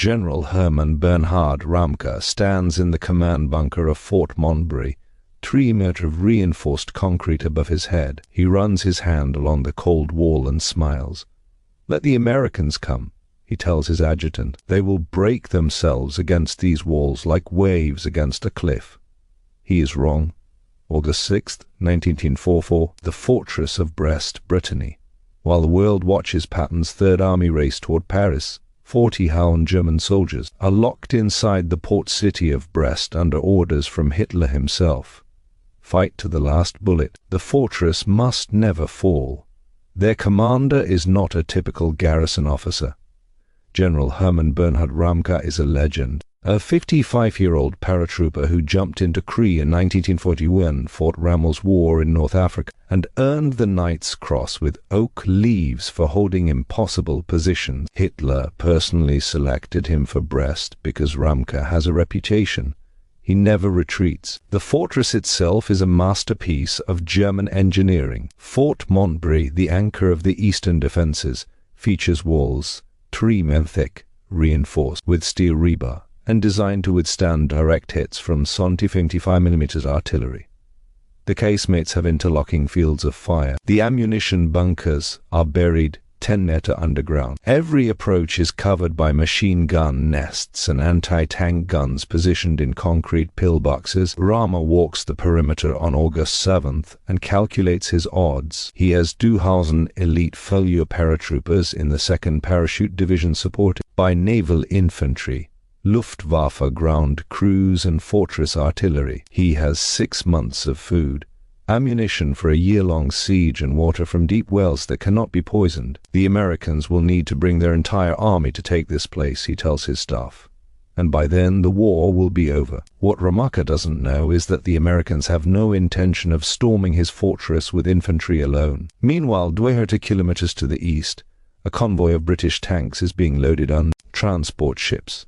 General Hermann Bernhard Ramcke stands in the command bunker of Fort Montbury, 3 meters of reinforced concrete above his head. He runs his hand along the cold wall and smiles. "Let the Americans come," he tells his adjutant. "They will break themselves against these walls like waves against a cliff." He is wrong. August 6, 1944, the Fortress of Brest, Brittany. While the world watches Patton's Third Army race toward Paris, 40 Hound German soldiers are locked inside the port city of Brest under orders from Hitler himself. Fight to the last bullet. The fortress must never fall. Their commander is not a typical garrison officer. General Hermann Bernhard Ramcke is a legend. A 55-year-old paratrooper who jumped into Cree in 1941, fought Rammel's War in North Africa, and earned the Knight's Cross with oak leaves for holding impossible positions. Hitler personally selected him for Brest because Ramcke has a reputation. He never retreats. The fortress itself is a masterpiece of German engineering. Fort Montbury, the anchor of the eastern defenses, features walls 3 men thick, reinforced with steel rebar, and designed to withstand direct hits from 55mm artillery. The casemates have interlocking fields of fire. The ammunition bunkers are buried 10 meters underground. Every approach is covered by machine gun nests and anti-tank guns positioned in concrete pillboxes. Rama walks the perimeter on August 7th and calculates his odds. He has 2,000 elite Fallschirmjäger paratroopers in the 2nd Parachute Division supported by naval infantry, Luftwaffe ground crews and fortress artillery. He has 6 months of food, ammunition for a year-long siege, and water from deep wells that cannot be poisoned. The Americans will need to bring their entire army to take this place, he tells his staff. And by then the war will be over. What Ramcke doesn't know is that the Americans have no intention of storming his fortress with infantry alone. Meanwhile, 200 kilometers to the east, a convoy of British tanks is being loaded on transport ships.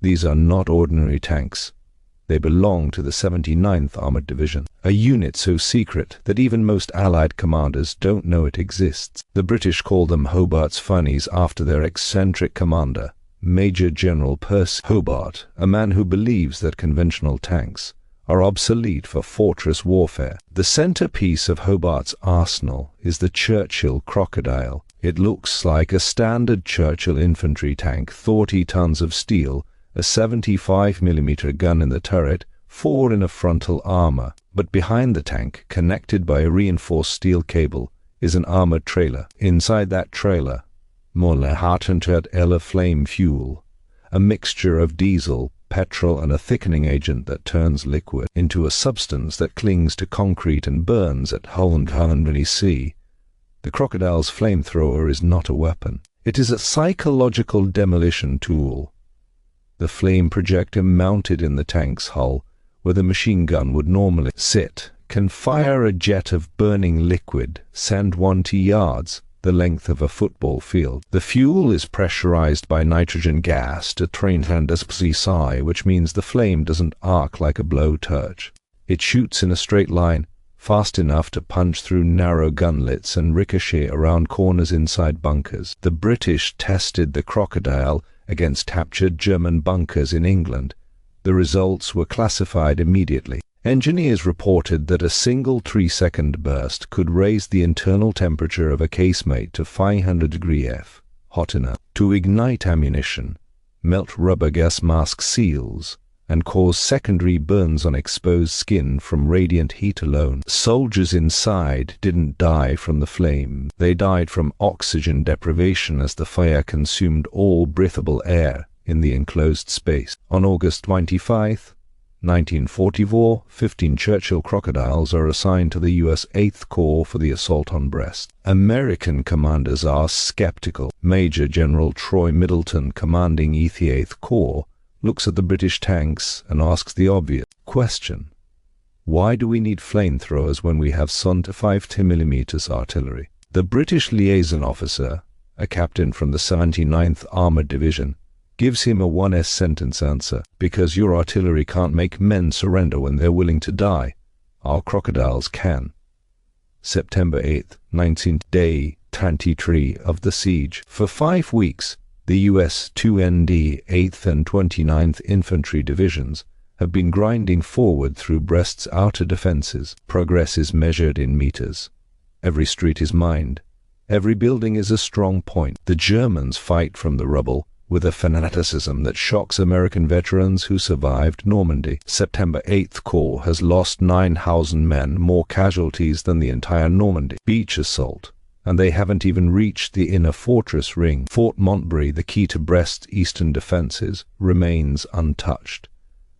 These are not ordinary tanks. They belong to the 79th Armored Division, a unit so secret that even most Allied commanders don't know it exists. The British call them Hobart's Funnies after their eccentric commander, Major General Hobart, a man who believes that conventional tanks are obsolete for fortress warfare. The centerpiece of Hobart's arsenal is the Churchill Crocodile. It looks like a standard Churchill infantry tank, 40 tons of steel, a 75mm gun in the turret, 4 in a frontal armor. But behind the tank, connected by a reinforced steel cable, is an armored trailer. Inside that trailer, Molle hartentert flame fuel, a mixture of diesel, petrol, and a thickening agent that turns liquid into a substance that clings to concrete and burns at 100 C. The Crocodile's flamethrower is not a weapon. It is a psychological demolition tool. The flame projector mounted in the tank's hull, where the machine gun would normally sit, can fire a jet of burning liquid, send 1 yards, the length of a football field. The fuel is pressurized by nitrogen gas to 300 psi, which means the flame doesn't arc like a blowtorch. It shoots in a straight line, fast enough to punch through narrow gunlets and ricochet around corners inside bunkers. The British tested the Crocodile against captured German bunkers in England. The results were classified immediately. Engineers reported that a single 3-second burst could raise the internal temperature of a casemate to 500 F, hot enough to ignite ammunition, melt rubber gas mask seals, and cause secondary burns on exposed skin from radiant heat alone. Soldiers inside didn't die from the flame. They died from oxygen deprivation as the fire consumed all breathable air in the enclosed space. On August 25, 1944, 15 Churchill Crocodiles are assigned to the U.S. 8th Corps for the assault on Brest. American commanders are skeptical. Major General Troy Middleton, commanding 8th Corps, looks at the British tanks and asks the obvious question: why do we need flamethrowers when we have 50mm artillery? The British liaison officer, a captain from the 79th Armored Division, gives him a 1-sentence answer: because your artillery can't make men surrender when they're willing to die. Our crocodiles can. September 8th, 19th day 23 of the siege. For 5 weeks, The US 2ND 8th and 29th Infantry Divisions have been grinding forward through Brest's outer defenses. Progress is measured in meters. Every street is mined. Every building is a strong point. The Germans fight from the rubble with a fanaticism that shocks American veterans who survived Normandy. September 8th Corps has lost 9,000 men, more casualties than the entire Normandy beach assault, and they haven't even reached the inner fortress ring. Fort Montbury, the key to Brest's eastern defenses, remains untouched.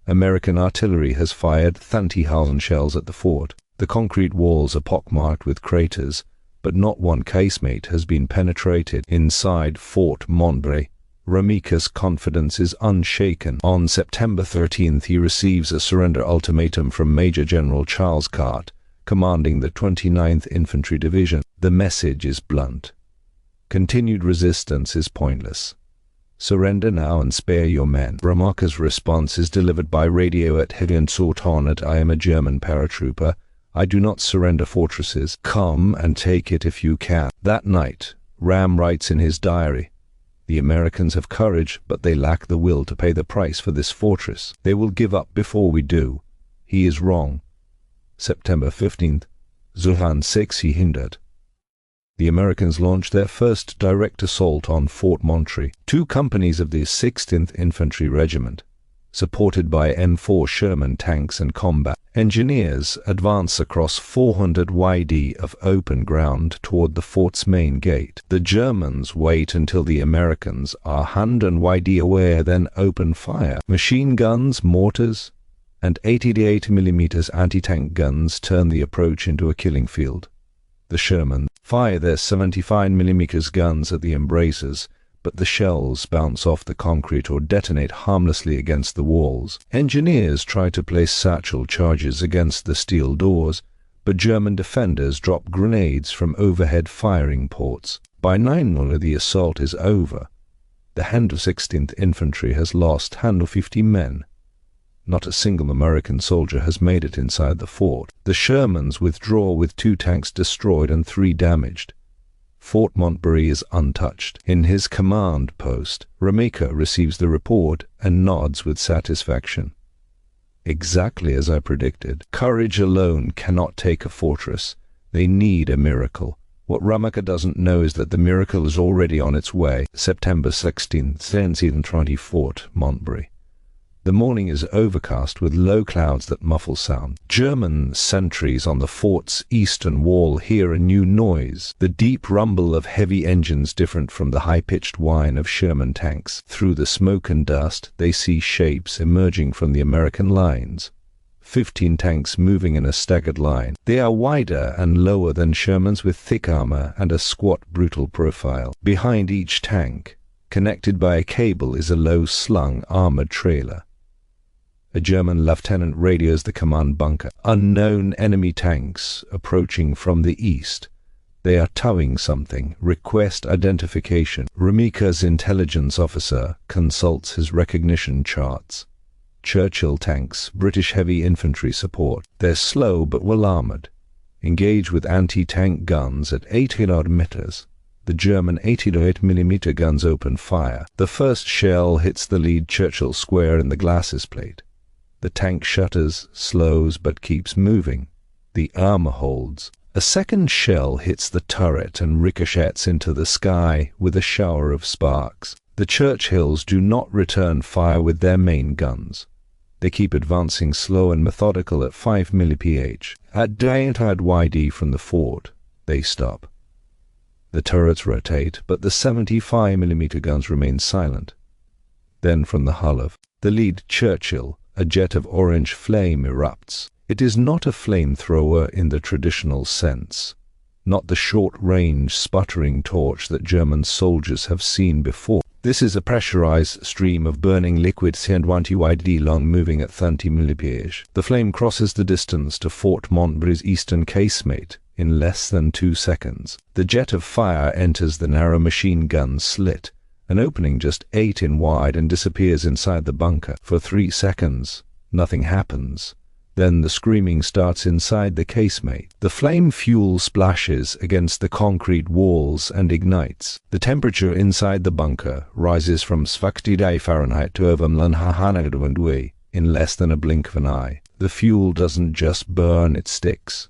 American artillery has fired 30,000 shells at the fort. The concrete walls are pockmarked with craters, but not one casemate has been penetrated. Inside Fort Montbury, Ramcke's confidence is unshaken. On September 13th, he receives a surrender ultimatum from Major General Charles Cart, commanding the 29th Infantry Division. The message is blunt. Continued resistance is pointless. Surrender now and spare your men. Ramcke's response is delivered by radio at Higgins-Sorton. I am a German paratrooper. I do not surrender fortresses. Come and take it if you can. That night, Ram writes in his diary, "The Americans have courage, but they lack the will to pay the price for this fortress. They will give up before we do. He is wrong." September 15th, Zuhan 600. The Americans launched their first direct assault on Fort Montbury. 2 companies of the 16th Infantry Regiment, supported by M4 Sherman tanks and combat engineers, advance across 400 YD of open ground toward the fort's main gate. The Germans wait until the Americans are 100 YD away, then open fire. Machine guns, mortars, and 88mm anti-tank guns turn the approach into a killing field. The Sherman fire their 75mm guns at the embrasures, but the shells bounce off the concrete or detonate harmlessly against the walls. Engineers try to place satchel charges against the steel doors, but German defenders drop grenades from overhead firing ports. By 9:00 the assault is over. The 116th Infantry has lost 150 men. Not a single American soldier has made it inside the fort. The Shermans withdraw with 2 tanks destroyed and 3 damaged. Fort Montbury is untouched. In his command post, Ramcke receives the report and nods with satisfaction. Exactly as I predicted. Courage alone cannot take a fortress. They need a miracle. What Ramcke doesn't know is that the miracle is already on its way. September 16th, 10:20 Fort Montbury. The morning is overcast with low clouds that muffle sound. German sentries on the fort's eastern wall hear a new noise, the deep rumble of heavy engines different from the high-pitched whine of Sherman tanks. Through the smoke and dust, they see shapes emerging from the American lines. 15 tanks moving in a staggered line. They are wider and lower than Sherman's, with thick armor and a squat, brutal profile. Behind each tank, connected by a cable, is a low-slung armored trailer. A German lieutenant radios the command bunker. Unknown enemy tanks approaching from the east. They are towing something. Request identification. Ramcke's intelligence officer consults his recognition charts. Churchill tanks, British heavy infantry support. They're slow but well armored. Engage with anti-tank guns at 800 meters. The German 88mm guns open fire. The first shell hits the lead Churchill square in the glasses plate. The tank shutters, slows, but keeps moving. The armor holds. A second shell hits the turret and ricochets into the sky with a shower of sparks. The Churchills do not return fire with their main guns. They keep advancing slow and methodical at 5 mph. At 800 YD from the fort, they stop. The turrets rotate, but the 75mm guns remain silent. Then from the hull of the lead Churchill, a jet of orange flame erupts. It is not a flamethrower in the traditional sense, not the short-range sputtering torch that German soldiers have seen before. This is a pressurized stream of burning liquid 120 YD long, moving at 30 mph. The flame crosses the distance to Fort Montbury's eastern casemate in less than 2 seconds. The jet of fire enters the narrow machine gun slit, an opening just 8 in wide, and disappears inside the bunker. For 3 seconds, nothing happens. Then the screaming starts inside the casemate. The flame fuel splashes against the concrete walls and ignites. The temperature inside the bunker rises from 60 Fahrenheit to over 100 in less than a blink of an eye. The fuel doesn't just burn, it sticks.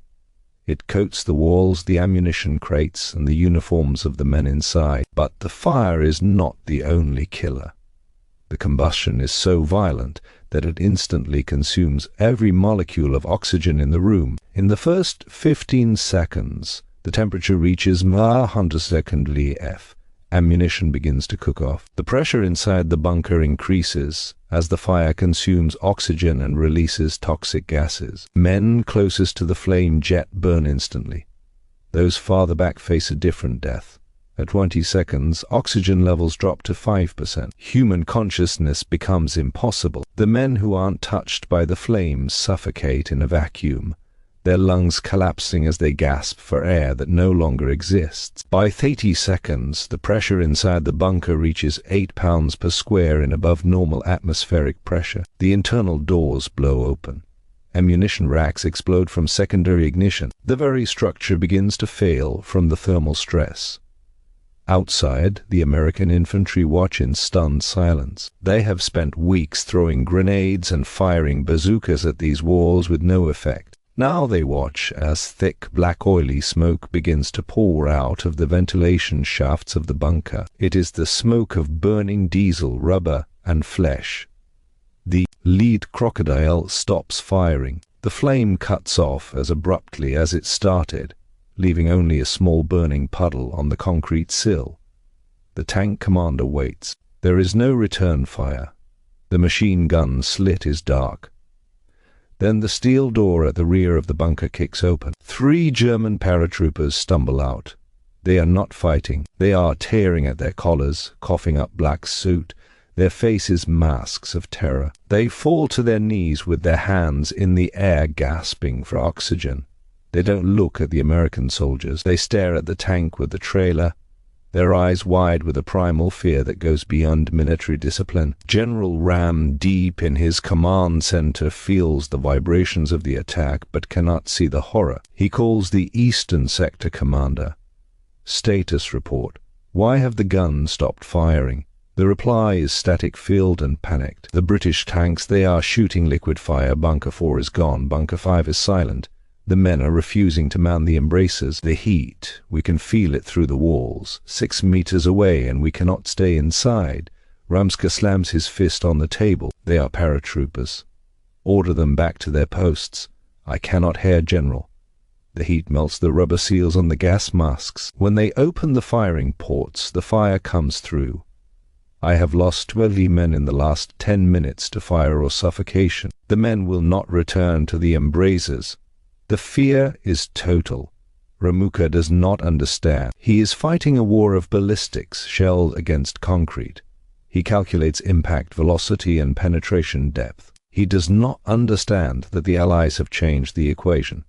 It coats the walls, the ammunition crates, and the uniforms of the men inside. But the fire is not the only killer. The combustion is so violent that it instantly consumes every molecule of oxygen in the room. In the first 15 seconds, the temperature reaches 100 F. Ammunition begins to cook off. The pressure inside the bunker increases as the fire consumes oxygen and releases toxic gases. Men closest to the flame jet burn instantly. Those farther back face a different death. At 20 seconds, oxygen levels drop to 5%. Human consciousness becomes impossible. The men who aren't touched by the flames suffocate in a vacuum, their lungs collapsing as they gasp for air that no longer exists. By 30 seconds, the pressure inside the bunker reaches 8 pounds per square in above normal atmospheric pressure. The internal doors blow open. Ammunition racks explode from secondary ignition. The very structure begins to fail from the thermal stress. Outside, the American infantry watch in stunned silence. They have spent weeks throwing grenades and firing bazookas at these walls with no effect. Now they watch as thick, black, oily smoke begins to pour out of the ventilation shafts of the bunker. It is the smoke of burning diesel, rubber, and flesh. The lead crocodile stops firing. The flame cuts off as abruptly as it started, leaving only a small burning puddle on the concrete sill. The tank commander waits. There is no return fire. The machine gun slit is dark. Then the steel door at the rear of the bunker kicks open. 3 German paratroopers stumble out. They are not fighting. They are tearing at their collars, coughing up black soot, their faces masks of terror. They fall to their knees with their hands in the air, gasping for oxygen. They don't look at the American soldiers. They stare at the tank with the trailer, their eyes wide with a primal fear that goes beyond military discipline. General Ram, deep in his command center, feels the vibrations of the attack but cannot see the horror. He calls the Eastern Sector commander. Status report. Why have the guns stopped firing? The reply is static field and panicked. The British tanks, they are shooting liquid fire. Bunker 4 is gone. Bunker 5 is silent. The men are refusing to man the embrasures. The heat, we can feel it through the walls. 6 meters away and we cannot stay inside. Ramcke slams his fist on the table. They are paratroopers. Order them back to their posts. I cannot hear, General. The heat melts the rubber seals on the gas masks. When they open the firing ports, the fire comes through. I have lost 12 men in the last 10 minutes to fire or suffocation. The men will not return to the embrasures. The fear is total. Ramcke does not understand. He is fighting a war of ballistics, shell against concrete. He calculates impact velocity and penetration depth. He does not understand that the Allies have changed the equation.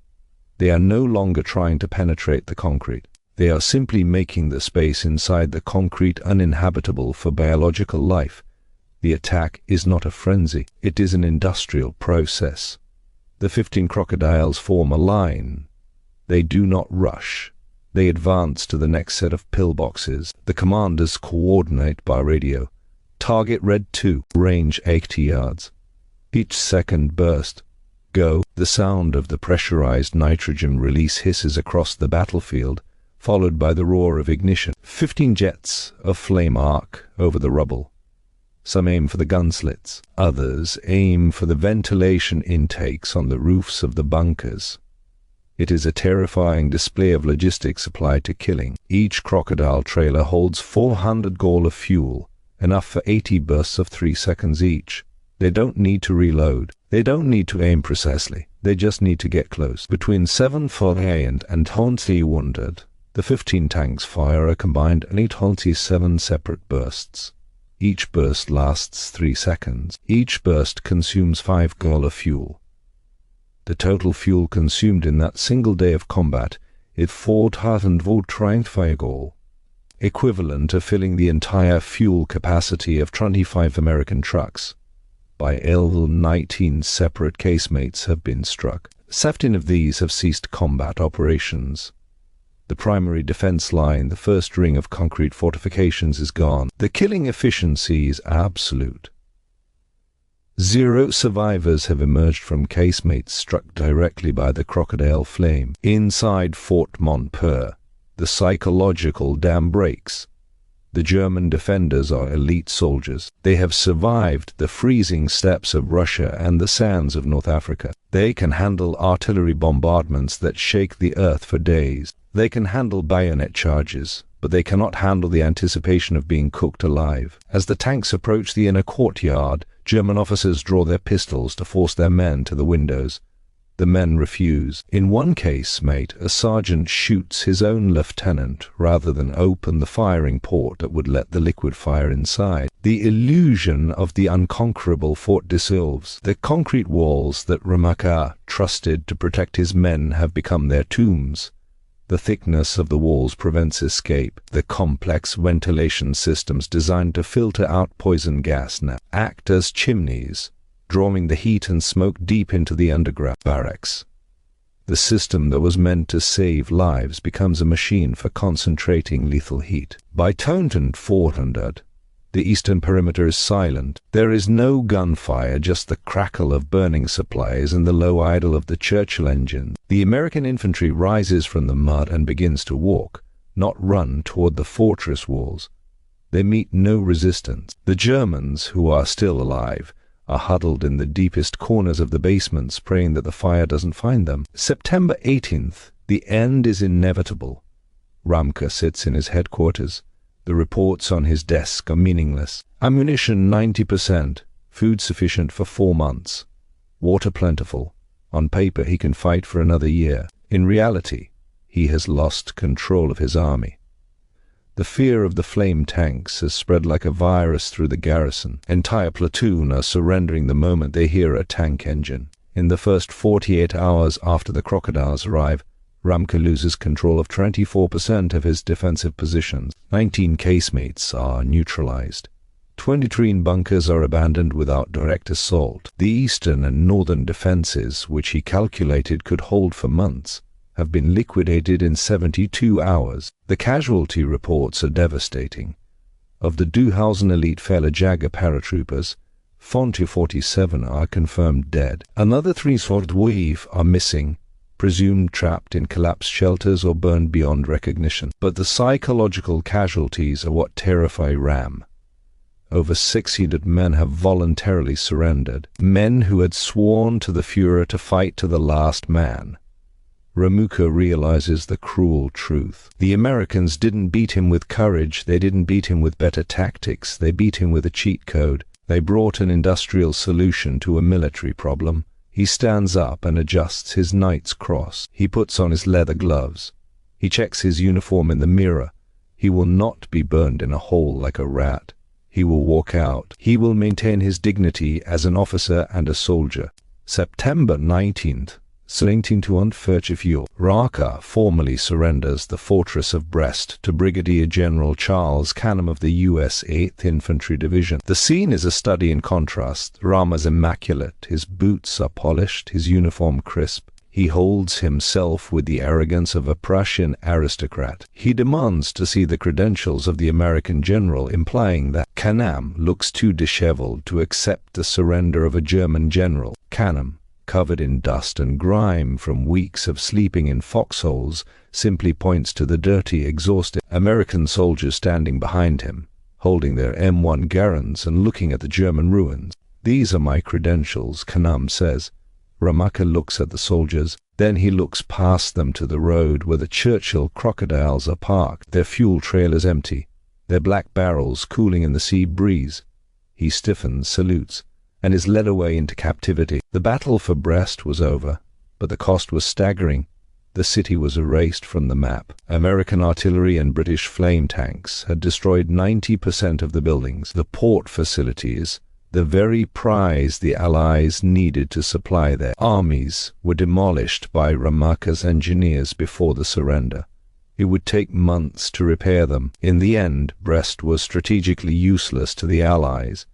They are no longer trying to penetrate the concrete. They are simply making the space inside the concrete uninhabitable for biological life. The attack is not a frenzy. It is an industrial process. The 15 crocodiles form a line. They do not rush. They advance to the next set of pillboxes. The commanders coordinate by radio. Target Red 2, range 80 yards. Each second burst. Go. The sound of the pressurized nitrogen release hisses across the battlefield, followed by the roar of ignition. 15 jets of flame arc over the rubble. Some aim for the gun slits. Others aim for the ventilation intakes on the roofs of the bunkers. It is a terrifying display of logistics applied to killing. Each crocodile trailer holds 400 gall of fuel, enough for 80 bursts of 3 seconds each. They don't need to reload. They don't need to aim precisely. They just need to get close. Between 740 and 20 wounded, the 15 tanks fire a combined 827 separate bursts. Each burst lasts 3 seconds. Each burst consumes 5 gall of fuel. The total fuel consumed in that single day of combat is 4,023 gall, equivalent to filling the entire fuel capacity of 25 American trucks. by 19 separate casemates have been struck. 17 of these have ceased combat operations. The primary defense line, the first ring of concrete fortifications, is gone. The killing efficiency is absolute. 0 survivors have emerged from casemates struck directly by the crocodile flame. Inside Fort Montpur, the psychological dam breaks. The German defenders are elite soldiers. They have survived the freezing steppes of Russia and the sands of North Africa. They can handle artillery bombardments that shake the earth for days. They can handle bayonet charges, but they cannot handle the anticipation of being cooked alive. As the tanks approach the inner courtyard, German officers draw their pistols to force their men to the windows. The men refuse. In one case, mate, a sergeant shoots his own lieutenant rather than open the firing port that would let the liquid fire inside. The illusion of the unconquerable fort dissolves. The concrete walls that Ramcke trusted to protect his men have become their tombs. The thickness of the walls prevents escape. The complex ventilation systems designed to filter out poison gas now act as chimneys, drawing the heat and smoke deep into the underground barracks. The system that was meant to save lives becomes a machine for concentrating lethal heat. By Taunton 400, the eastern perimeter is silent. There is no gunfire, just the crackle of burning supplies and the low idle of the Churchill engine. The American infantry rises from the mud and begins to walk, not run, toward the fortress walls. They meet no resistance. The Germans, who are still alive, are huddled in the deepest corners of the basements, praying that the fire doesn't find them. September 18th, the end is inevitable. Ramcke sits in his headquarters. The reports on his desk are meaningless. Ammunition 90%, food sufficient for 4 months, water plentiful. On paper he can fight for another year. In reality, he has lost control of his army. The fear of the flame tanks has spread like a virus through the garrison. Entire platoon are surrendering the moment they hear a tank engine. In the first 48 hours after the crocodiles arrive, Ramcke loses control of 24% of his defensive positions. 19 casemates are neutralized. 23 bunkers are abandoned without direct assault. The eastern and northern defenses, which he calculated could hold for months, have been liquidated in 72 hours. The casualty reports are devastating. Of the Duhausen elite Fallschirmjäger paratroopers, 47 are confirmed dead. Another 3 Swordweave are missing, presumed trapped in collapsed shelters or burned beyond recognition. But the psychological casualties are what terrify Ram. Over 600 men have voluntarily surrendered, men who had sworn to the Führer to fight to the last man. Ramcke realizes the cruel truth. The Americans didn't beat him with courage, they didn't beat him with better tactics, they beat him with a cheat code. They brought an industrial solution to a military problem. He stands up and adjusts his knight's cross. He puts on his leather gloves. He checks his uniform in the mirror. He will not be burned in a hole like a rat. He will walk out. He will maintain his dignity as an officer and a soldier. September 19th, 1944, Ramcke formally surrenders the Fortress of Brest to Brigadier General Charles Canham of the U.S. 8th Infantry Division. The scene is a study in contrast. Ram is immaculate, his boots are polished, his uniform crisp. He holds himself with the arrogance of a Prussian aristocrat. He demands to see the credentials of the American general, implying that Canham looks too disheveled to accept the surrender of a German general. Canham, covered in dust and grime from weeks of sleeping in foxholes, simply points to the dirty, exhausted American soldiers standing behind him, holding their M1 Garand and looking at the German ruins. "These are my credentials," Canham says. Ramcke looks at the soldiers, then he looks past them to the road where the Churchill Crocodiles are parked, their fuel trailers empty, their black barrels cooling in the sea breeze. He stiffens, salutes, and is led away into captivity. The battle for Brest was over, but the cost was staggering. The city was erased from the map. American artillery and British flame tanks had destroyed 90% of the buildings. The port facilities, the very prize the Allies needed to supply their armies, were demolished by Ramcke's engineers before the surrender. It would take months to repair them. In the end, Brest was strategically useless to the Allies,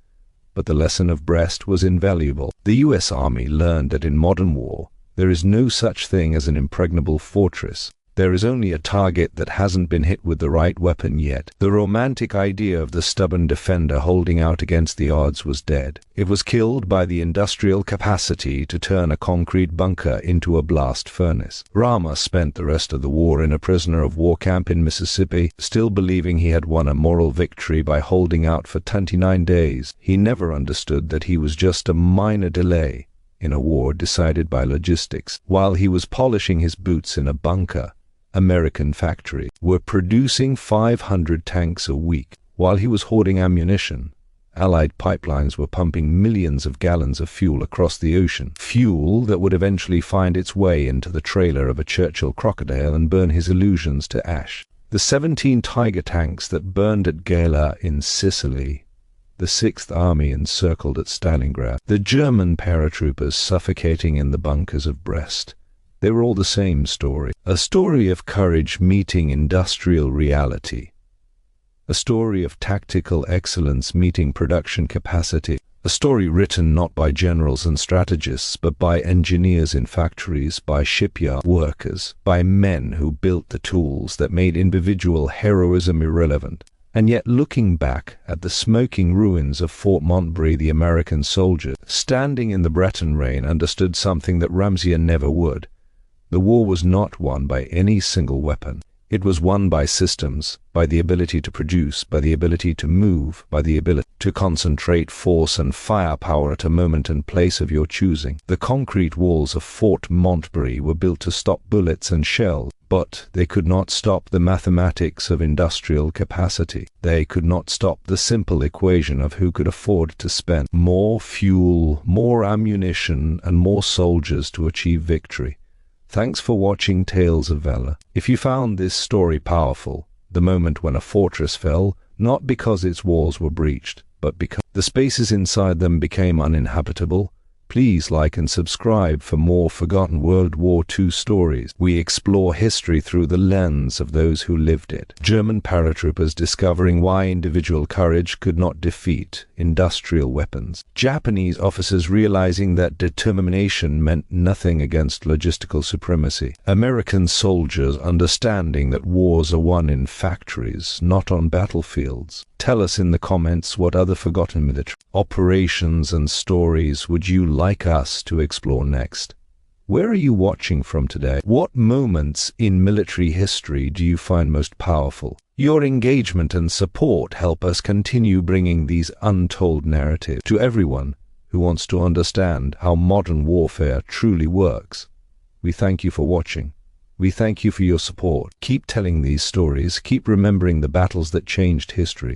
but the lesson of Brest was invaluable. The US Army learned that in modern war, there is no such thing as an impregnable fortress. There is only a target that hasn't been hit with the right weapon yet. The romantic idea of the stubborn defender holding out against the odds was dead. It was killed by the industrial capacity to turn a concrete bunker into a blast furnace. Ramcke spent the rest of the war in a prisoner of war camp in Mississippi, still believing he had won a moral victory by holding out for 29 days. He never understood that he was just a minor delay in a war decided by logistics. While he was polishing his boots in a bunker, American factories were producing 500 tanks a week. While he was hoarding ammunition, Allied pipelines were pumping millions of gallons of fuel across the ocean, fuel that would eventually find its way into the trailer of a Churchill Crocodile and burn his illusions to ash. The 17 Tiger tanks that burned at Gela in Sicily, the Sixth Army encircled at Stalingrad, the German paratroopers suffocating in the bunkers of Brest. They were all the same story. A story of courage meeting industrial reality. A story of tactical excellence meeting production capacity. A story written not by generals and strategists, but by engineers in factories, by shipyard workers, by men who built the tools that made individual heroism irrelevant. And yet, looking back at the smoking ruins of Fort Montbury, the American soldiers, standing in the Breton rain, understood something that Ramcke never would. The war was not won by any single weapon. It was won by systems, by the ability to produce, by the ability to move, by the ability to concentrate force and firepower at a moment and place of your choosing. The concrete walls of Fort Montbury were built to stop bullets and shells, but they could not stop the mathematics of industrial capacity. They could not stop the simple equation of who could afford to spend more fuel, more ammunition, and more soldiers to achieve victory. Thanks for watching Tales of Valor. If you found this story powerful, the moment when a fortress fell, not because its walls were breached, but because the spaces inside them became uninhabitable, please like and subscribe for more forgotten World War II stories. We explore history through the lens of those who lived it. German paratroopers discovering why individual courage could not defeat industrial weapons. Japanese officers realizing that determination meant nothing against logistical supremacy. American soldiers understanding that wars are won in factories, not on battlefields. Tell us in the comments what other forgotten military operations and stories would you like us to explore next. Where are you watching from today? What moments in military history do you find most powerful? Your engagement and support help us continue bringing these untold narratives to everyone who wants to understand how modern warfare truly works. We thank you for watching. We thank you for your support. Keep telling these stories. Keep remembering the battles that changed history.